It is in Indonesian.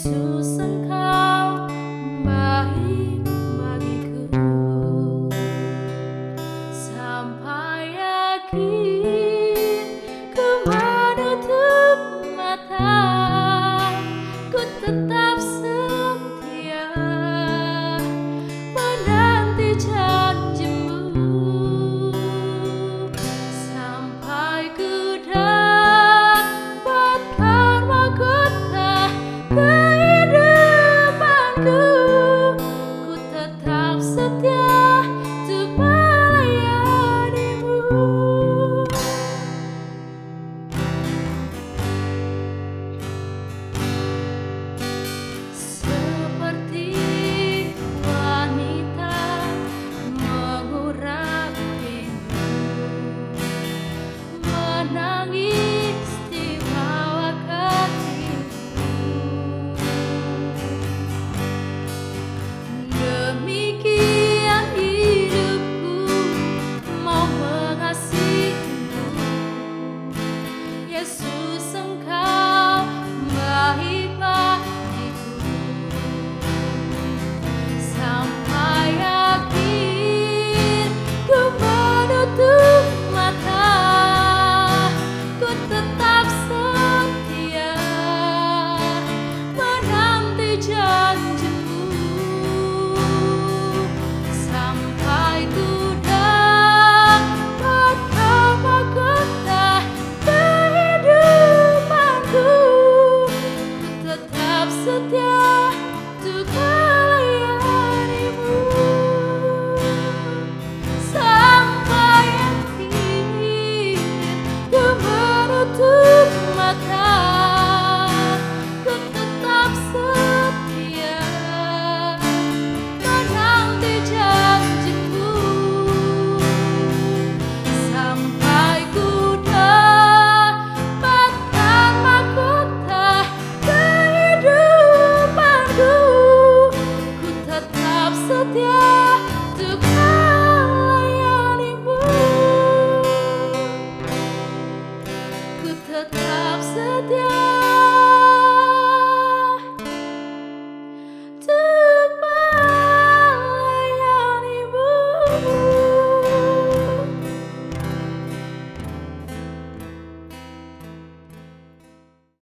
Yesus, Engkau baik bagiku, sampai akhir ku menutup mata, ku tetap setia menanti janji-Mu, sampai ku dapatkan mahkota kehidupanku. Ku tetap setia untuk melayani-Mu. Seperti wanita mengurap rindu, menangis di bawah kaki-Mu. Demikian hidupku mau mengasihi-Mu. Yesus, Engkau baik bagiku, sampai akhir ku menutup mata, ku tetap setia menanti janji-Mu, sampai ku dapatkan mahkota kehidupanku. Ku tetap setia untuk